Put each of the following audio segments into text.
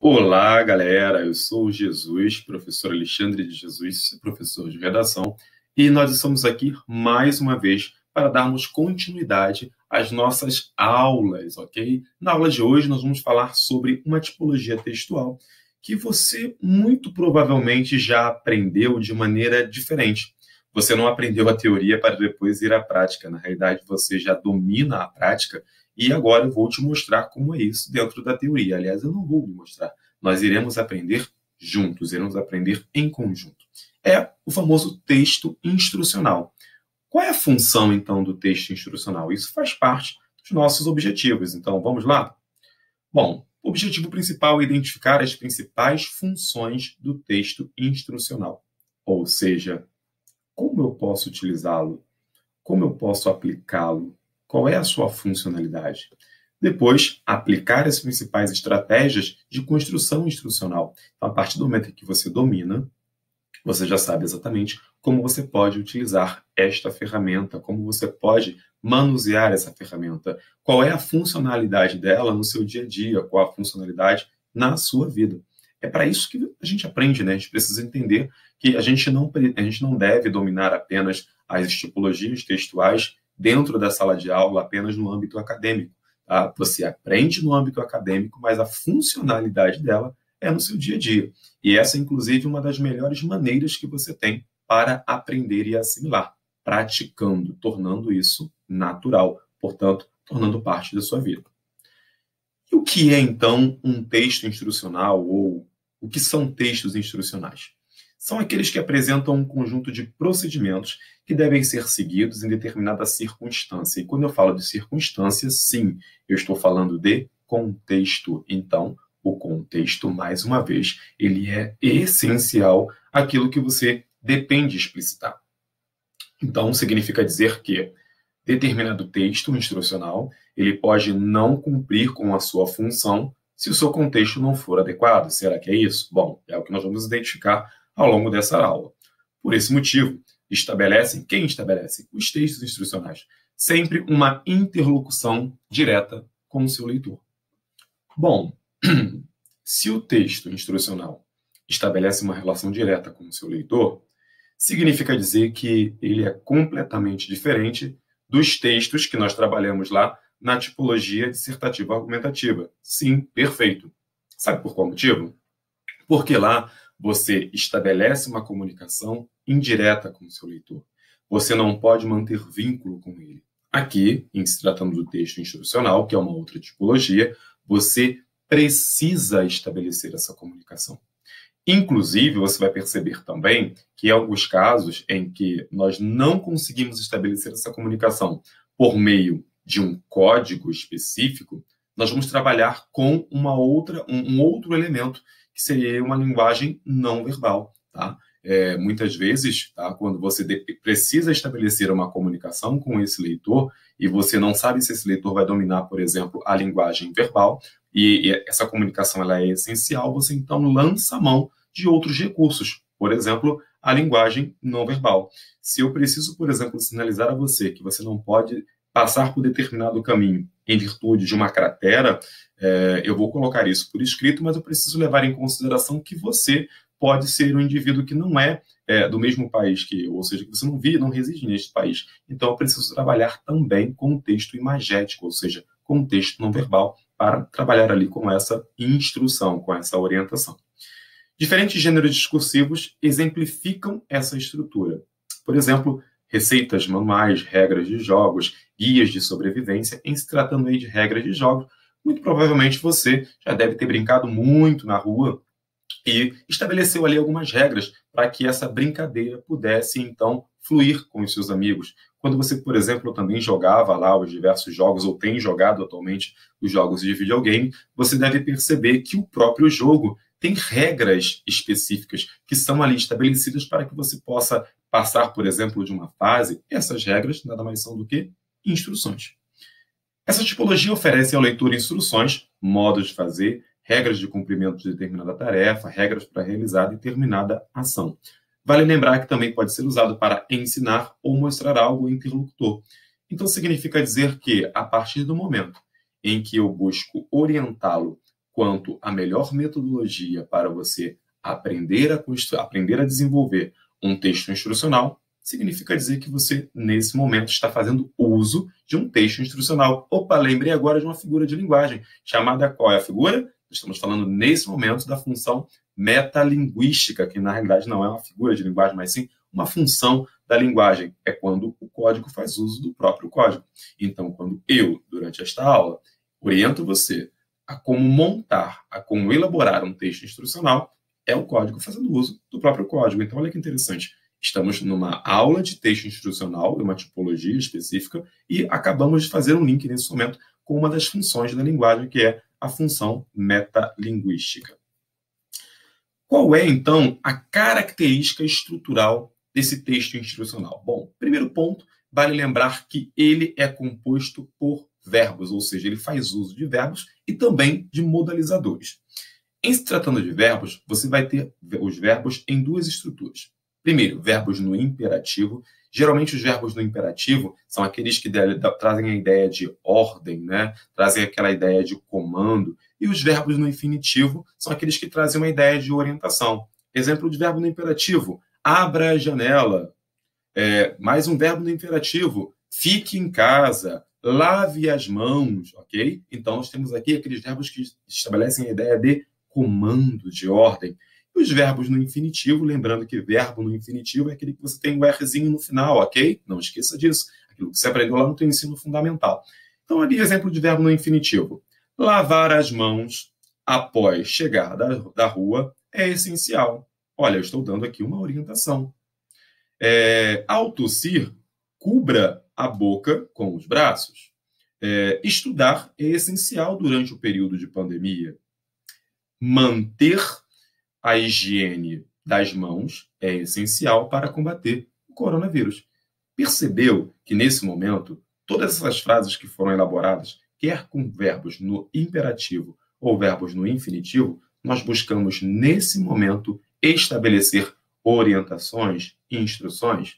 Olá, galera! Eu sou o Jesus, professor Alexandre de Jesus, professor de redação, e nós estamos aqui mais uma vez para darmos continuidade às nossas aulas, ok? Na aula de hoje, nós vamos falar sobre uma tipologia textual que você muito provavelmente já aprendeu de maneira diferente. Você não aprendeu a teoria para depois ir à prática. Na realidade, você já domina a prática e agora eu vou te mostrar como é isso dentro da teoria. Aliás, eu não vou lhe mostrar. Nós iremos aprender juntos, iremos aprender em conjunto. É o famoso texto instrucional. Qual é a função, então, do texto instrucional? Isso faz parte dos nossos objetivos. Então, vamos lá? Bom, o objetivo principal é identificar as principais funções do texto instrucional. Ou seja, como eu posso utilizá-lo? Como eu posso aplicá-lo? Qual é a sua funcionalidade? Depois, aplicar as principais estratégias de construção instrucional. Então, a partir do momento em que você domina, você já sabe exatamente como você pode utilizar esta ferramenta, como você pode manusear essa ferramenta, qual é a funcionalidade dela no seu dia a dia, qual a funcionalidade na sua vida. É para isso que a gente aprende, né? A gente precisa entender que a gente não deve dominar apenas as tipologias textuais dentro da sala de aula, apenas no âmbito acadêmico. Tá? Você aprende no âmbito acadêmico, mas a funcionalidade dela é no seu dia a dia. E essa, inclusive, é uma das melhores maneiras que você tem para aprender e assimilar, praticando, tornando isso natural, portanto, tornando parte da sua vida. E o que é, então, um texto instrucional ou o que são textos instrucionais? São aqueles que apresentam um conjunto de procedimentos que devem ser seguidos em determinada circunstância. E quando eu falo de circunstância, sim, eu estou falando de contexto. Então, o contexto, mais uma vez, ele é essencial àquilo que você depende explicitar. Então, significa dizer que determinado texto instrucional, ele pode não cumprir com a sua função se o seu contexto não for adequado. Será que é isso? Bom, é o que nós vamos identificar ao longo dessa aula. Por esse motivo, quem estabelece? Os textos instrucionais. Sempre uma interlocução direta com o seu leitor. Bom, se o texto instrucional estabelece uma relação direta com o seu leitor, significa dizer que ele é completamente diferente dos textos que nós trabalhamos lá na tipologia dissertativa argumentativa. Sim, perfeito. Sabe por qual motivo? Porque lá você estabelece uma comunicação indireta com o seu leitor. Você não pode manter vínculo com ele. Aqui, em se tratando do texto instrucional, que é uma outra tipologia, você precisa estabelecer essa comunicação. Inclusive, você vai perceber também que em alguns casos em que nós não conseguimos estabelecer essa comunicação por meio de um código específico, nós vamos trabalhar com um outro elemento, que seria uma linguagem não verbal. Tá? Muitas vezes, tá, quando você precisa estabelecer uma comunicação com esse leitor e você não sabe se esse leitor vai dominar, por exemplo, a linguagem verbal, e essa comunicação ela é essencial, você então lança a mão de outros recursos, por exemplo, a linguagem não verbal. Se eu preciso, por exemplo, sinalizar a você que você não pode passar por determinado caminho em virtude de uma cratera, eu vou colocar isso por escrito, mas eu preciso levar em consideração que você pode ser um indivíduo que não é do mesmo país que eu, ou seja, que você não reside neste país. Então, eu preciso trabalhar também com o texto imagético, ou seja, com o texto não verbal, para trabalhar ali com essa instrução, com essa orientação. Diferentes gêneros discursivos exemplificam essa estrutura. Por exemplo, receitas, manuais, regras de jogos, guias de sobrevivência. Em se tratando aí de regras de jogos, muito provavelmente você já deve ter brincado muito na rua e estabeleceu ali algumas regras para que essa brincadeira pudesse, então, fluir com os seus amigos. Quando você, por exemplo, também jogava lá os diversos jogos, ou tem jogado atualmente os jogos de videogame, você deve perceber que o próprio jogo tem regras específicas que são ali estabelecidas para que você possa passar, por exemplo, de uma fase. Essas regras nada mais são do que instruções. Essa tipologia oferece ao leitor instruções, modos de fazer, regras de cumprimento de determinada tarefa, regras para realizar determinada ação. Vale lembrar que também pode ser usado para ensinar ou mostrar algo ao interlocutor. Então, significa dizer que, a partir do momento em que eu busco orientá-lo quanto à melhor metodologia para você aprender a desenvolver um texto instrucional, significa dizer que você, nesse momento, está fazendo uso de um texto instrucional. Opa, lembrei agora de uma figura de linguagem, chamada qual é a figura? Estamos falando, nesse momento, da função metalinguística, que, na realidade, não é uma figura de linguagem, mas sim uma função da linguagem. É quando o código faz uso do próprio código. Então, quando eu, durante esta aula, oriento você a como montar, a como elaborar um texto instrucional, é o código fazendo uso do próprio código. Então, olha que interessante. Estamos numa aula de texto instrucional, uma tipologia específica, e acabamos de fazer um link nesse momento com uma das funções da linguagem, que é a função metalinguística. Qual é, então, a característica estrutural desse texto instrucional? Bom, primeiro ponto, vale lembrar que ele é composto por verbos, ou seja, ele faz uso de verbos e também de modalizadores. Em se tratando de verbos, você vai ter os verbos em duas estruturas. Primeiro, verbos no imperativo. Geralmente, os verbos no imperativo são aqueles que trazem a ideia de ordem, né? Trazem aquela ideia de comando. E os verbos no infinitivo são aqueles que trazem uma ideia de orientação. Exemplo de verbo no imperativo: abra a janela. Mais um verbo no imperativo: fique em casa, lave as mãos, ok? Então, nós temos aqui aqueles verbos que estabelecem a ideia de comando, de ordem. E os verbos no infinitivo, lembrando que verbo no infinitivo é aquele que você tem um Rzinho no final, ok? Não esqueça disso. Aquilo que você aprendeu lá no teu ensino fundamental. Então, ali, exemplo de verbo no infinitivo: lavar as mãos após chegar da rua é essencial. Olha, eu estou dando aqui uma orientação. Ao tossir, cubra a boca com os braços. Estudar é essencial durante o período de pandemia. Manter a higiene das mãos é essencial para combater o coronavírus. Percebeu que, nesse momento, todas essas frases que foram elaboradas, quer com verbos no imperativo ou verbos no infinitivo, nós buscamos, nesse momento, estabelecer orientações e instruções?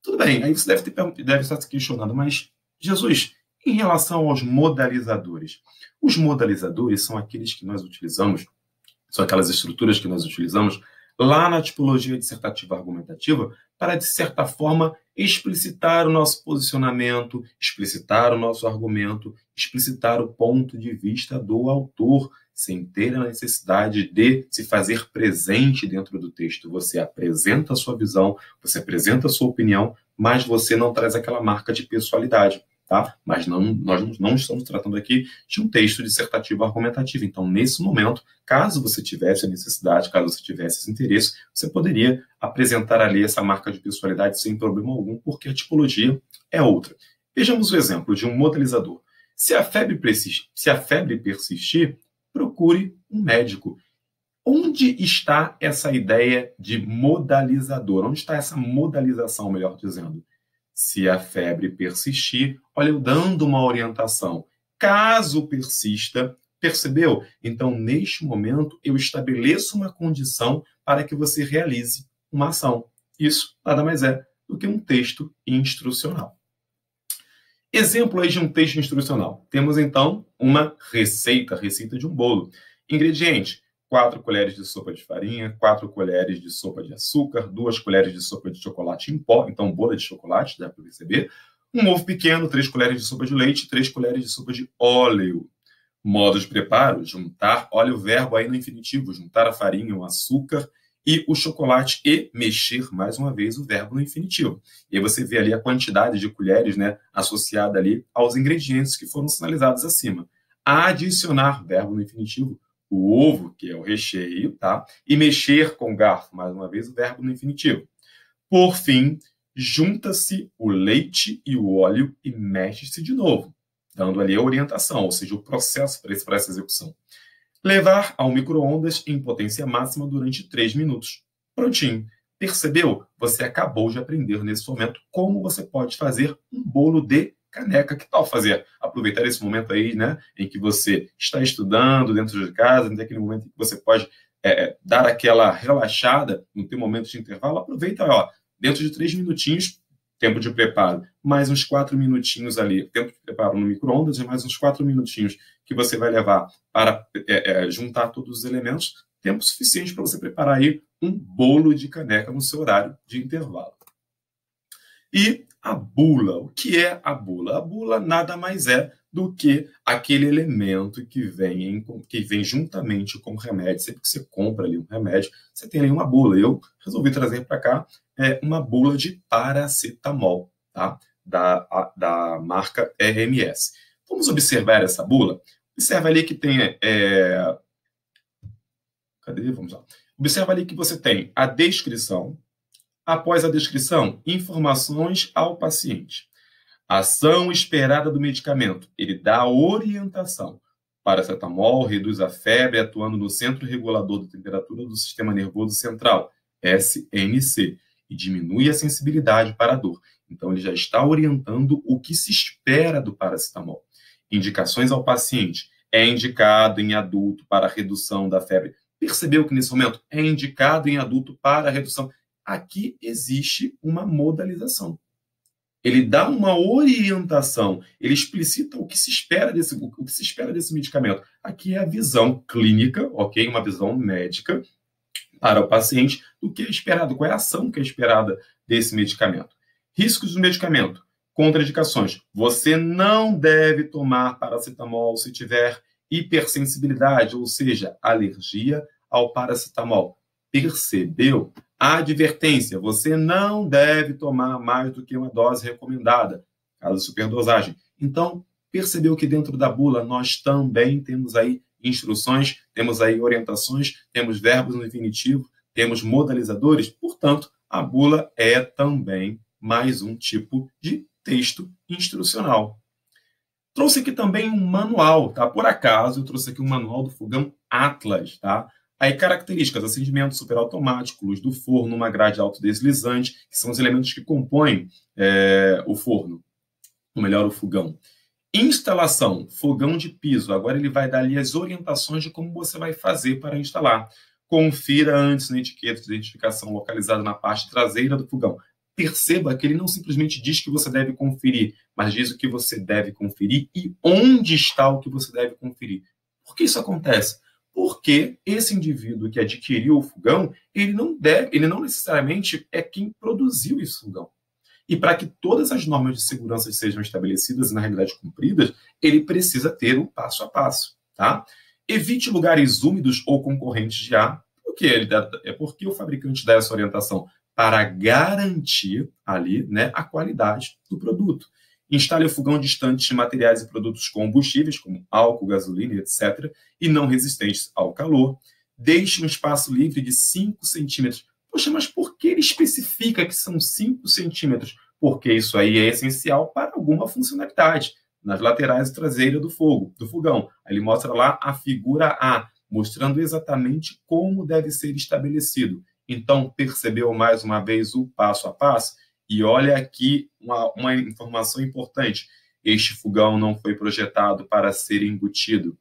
Tudo bem, aí você deve estar se questionando, mas, Jesus, em relação aos modalizadores, os modalizadores são aqueles que nós utilizamos, são aquelas estruturas que nós utilizamos lá na tipologia dissertativa argumentativa para, de certa forma, explicitar o nosso posicionamento, explicitar o nosso argumento, explicitar o ponto de vista do autor, sem ter a necessidade de se fazer presente dentro do texto. Você apresenta a sua visão, você apresenta a sua opinião, mas você não traz aquela marca de pessoalidade. Tá? Mas nós não estamos tratando aqui de um texto dissertativo argumentativo. Então, nesse momento, caso você tivesse a necessidade, caso você tivesse esse interesse, você poderia apresentar ali essa marca de pessoalidade sem problema algum, porque a tipologia é outra. Vejamos o exemplo de um modalizador. Se a febre persistir, procure um médico. Onde está essa ideia de modalizador? Onde está essa modalização, melhor dizendo? Se a febre persistir, olha, eu dando uma orientação. Caso persista, percebeu? Então, neste momento, eu estabeleço uma condição para que você realize uma ação. Isso nada mais é do que um texto instrucional. Exemplo aí de um texto instrucional. Temos, então, uma receita de um bolo. Ingrediente: 4 colheres de sopa de farinha, 4 colheres de sopa de açúcar, 2 colheres de sopa de chocolate em pó, então bola de chocolate, dá para perceber, um ovo pequeno, 3 colheres de sopa de leite, 3 colheres de sopa de óleo. Modo de preparo: juntar, olha o verbo aí no infinitivo, juntar a farinha, o açúcar e o chocolate, e mexer, mais uma vez, o verbo no infinitivo. E aí você vê ali a quantidade de colheres, né, associada ali aos ingredientes que foram sinalizados acima. Adicionar, verbo no infinitivo, o ovo, que é o recheio, tá? E mexer com o garfo, mais uma vez, o verbo no infinitivo. Por fim, junta-se o leite e o óleo e mexe-se de novo, dando ali a orientação, ou seja, o processo para essa execução. Levar ao micro-ondas em potência máxima durante 3 minutos. Prontinho. Percebeu? Você acabou de aprender nesse momento como você pode fazer um bolo de caneca. Que tal aproveitar esse momento aí, né, em que você está estudando dentro de casa, naquele momento em que você pode dar aquela relaxada no teu momento de intervalo? Aproveita, ó, dentro de 3 minutinhos, tempo de preparo, mais uns 4 minutinhos ali, tempo de preparo no micro-ondas e mais uns 4 minutinhos que você vai levar para juntar todos os elementos, tempo suficiente para você preparar aí um bolo de caneca no seu horário de intervalo. E a bula, o que é a bula? A bula nada mais é do que aquele elemento que vem juntamente com o remédio. Sempre que você compra ali um remédio, você tem ali uma bula. Eu resolvi trazer para cá uma bula de paracetamol, tá? Da marca RMS. Vamos observar essa bula? Observa ali que tem... Cadê? Vamos lá. Observa ali que você tem a descrição. Após a descrição, informações ao paciente. Ação esperada do medicamento. Ele dá orientação. Paracetamol reduz a febre atuando no centro regulador da temperatura do sistema nervoso central, SNC, e diminui a sensibilidade para a dor. Então, ele já está orientando o que se espera do paracetamol. Indicações ao paciente. É indicado em adulto para a redução da febre. Percebeu que, nesse momento, é indicado em adulto para a redução. Aqui existe uma modalização. Ele dá uma orientação, ele explicita o que se espera desse medicamento. Aqui é a visão clínica, ok? Uma visão médica para o paciente do que é esperado, qual é a ação que é esperada desse medicamento. Riscos do medicamento, contraindicações. Você não deve tomar paracetamol se tiver hipersensibilidade, ou seja, alergia ao paracetamol. Percebeu? Advertência, você não deve tomar mais do que uma dose recomendada, caso de superdosagem. Então, percebeu que dentro da bula nós também temos aí instruções, temos aí orientações, temos verbos no infinitivo, temos modalizadores, portanto, a bula é também mais um tipo de texto instrucional. Trouxe aqui também um manual, tá? Por acaso, eu trouxe aqui um manual do fogão Atlas, tá? Aí, características, acendimento superautomático, luz do forno, uma grade autodeslizante, que são os elementos que compõem o forno, ou melhor, o fogão. Instalação, fogão de piso. Agora ele vai dar ali as orientações de como você vai fazer para instalar. Confira antes na etiqueta de identificação localizada na parte traseira do fogão. Perceba que ele não simplesmente diz que você deve conferir, mas diz o que você deve conferir e onde está o que você deve conferir. Por que isso acontece? Porque esse indivíduo que adquiriu o fogão, ele não necessariamente é quem produziu esse fogão. E para que todas as normas de segurança sejam estabelecidas e, na realidade, cumpridas, ele precisa ter o passo a passo, tá? Evite lugares úmidos ou concorrentes de ar. Por quê? É porque o fabricante dá essa orientação para garantir ali, né, a qualidade do produto. Instale o fogão distante de materiais e produtos combustíveis, como álcool, gasolina, etc., e não resistentes ao calor. Deixe um espaço livre de 5 centímetros. Poxa, mas por que ele especifica que são 5 centímetros? Porque isso aí é essencial para alguma funcionalidade, nas laterais e traseira do fogão. Aí ele mostra lá a figura A, mostrando exatamente como deve ser estabelecido. Então, percebeu mais uma vez o passo a passo? E olha aqui uma informação importante. Este fogão não foi projetado para ser embutido.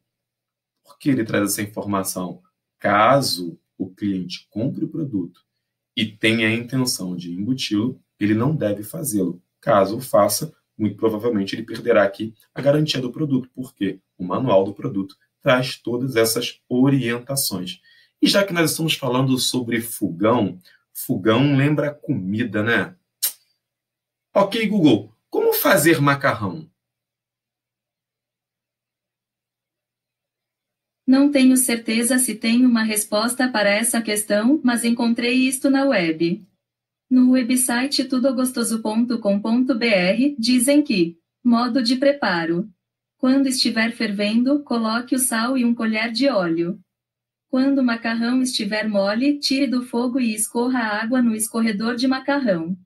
Por que ele traz essa informação? Caso o cliente compre o produto e tenha a intenção de embuti-lo, ele não deve fazê-lo. Caso o faça, muito provavelmente ele perderá aqui a garantia do produto, porque o manual do produto traz todas essas orientações. E já que nós estamos falando sobre fogão, fogão lembra comida, né? Ok, Google, como fazer macarrão? Não tenho certeza se tenho uma resposta para essa questão, mas encontrei isto na web. No website tudogostoso.com.br dizem que: modo de preparo. Quando estiver fervendo, coloque o sal e 1 colher de óleo. Quando o macarrão estiver mole, tire do fogo e escorra a água no escorredor de macarrão.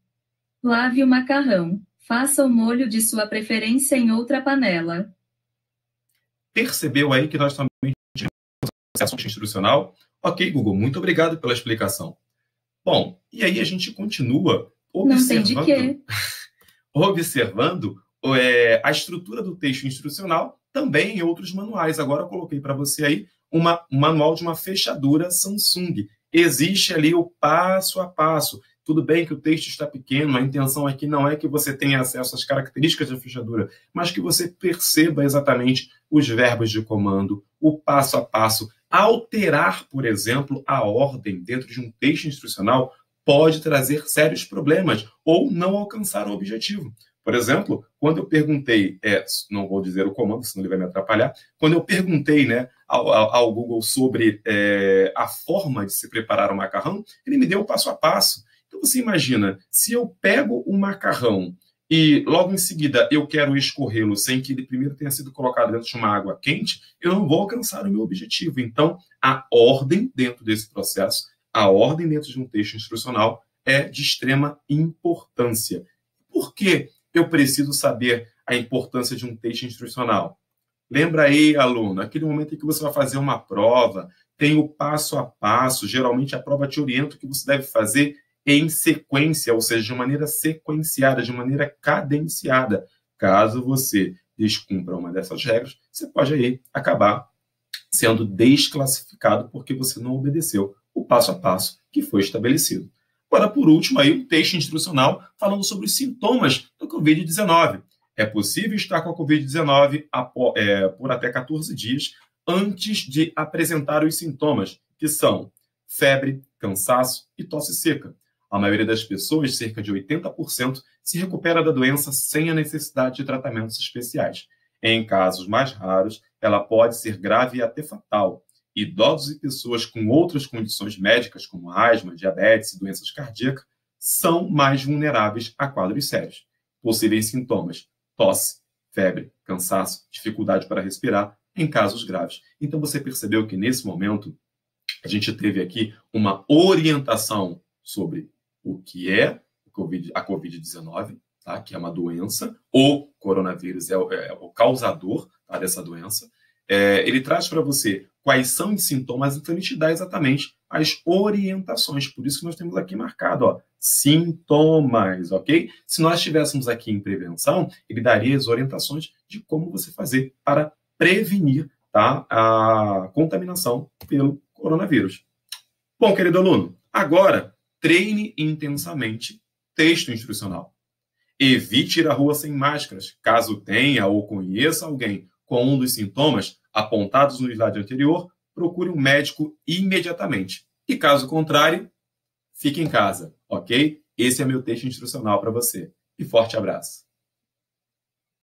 Lave o macarrão. Faça o molho de sua preferência em outra panela. Percebeu aí que nós também temos acesso instrucional? Ok, Google, muito obrigado pela explicação. Bom, e aí a gente continua observando a estrutura do texto instrucional também em outros manuais. Agora eu coloquei para você aí um manual de uma fechadura Samsung. Existe ali o passo a passo. Tudo bem que o texto está pequeno, a intenção aqui não é que você tenha acesso às características da fechadura, mas que você perceba exatamente os verbos de comando, o passo a passo. Alterar, por exemplo, a ordem dentro de um texto instrucional pode trazer sérios problemas ou não alcançar o objetivo. Por exemplo, quando eu perguntei, não vou dizer o comando, senão ele vai me atrapalhar, quando eu perguntei, né, ao Google sobre a forma de se preparar o macarrão, ele me deu o passo a passo. Então você imagina, se eu pego um macarrão e logo em seguida eu quero escorrê-lo sem que ele primeiro tenha sido colocado dentro de uma água quente, eu não vou alcançar o meu objetivo. Então, a ordem dentro desse processo, a ordem dentro de um texto instrucional é de extrema importância. Por que eu preciso saber a importância de um texto instrucional? Lembra aí, aluno, aquele momento em que você vai fazer uma prova, tem o passo a passo, geralmente a prova te orienta o que você deve fazer em sequência, ou seja, de maneira sequenciada, de maneira cadenciada. Caso você descumpra uma dessas regras, você pode aí acabar sendo desclassificado porque você não obedeceu o passo a passo que foi estabelecido. Agora, por último, aí, um texto instrucional falando sobre os sintomas do Covid-19. É possível estar com a Covid-19 por até 14 dias antes de apresentar os sintomas, que são febre, cansaço e tosse seca. A maioria das pessoas, cerca de 80%, se recupera da doença sem a necessidade de tratamentos especiais. Em casos mais raros, ela pode ser grave e até fatal. Idosos e pessoas com outras condições médicas, como asma, diabetes e doenças cardíacas, são mais vulneráveis a quadros sérios. Possuem sintomas: tosse, febre, cansaço, dificuldade para respirar, em casos graves. Então, você percebeu que, nesse momento, a gente teve aqui uma orientação sobre o que é a Covid-19, tá? Que é uma doença. O coronavírus é o causador, tá, dessa doença. Ele traz para você quais são os sintomas, então ele te dá exatamente as orientações. Por isso que nós temos aqui marcado, ó, sintomas, ok? Se nós estivéssemos aqui em prevenção, ele daria as orientações de como você fazer para prevenir, tá, a contaminação pelo coronavírus. Bom, querido aluno, agora treine intensamente texto instrucional. Evite ir à rua sem máscaras, caso tenha ou conheça alguém com um dos sintomas apontados no slide anterior, procure um médico imediatamente. E caso contrário, fique em casa, ok? Esse é meu texto instrucional para você. E forte abraço.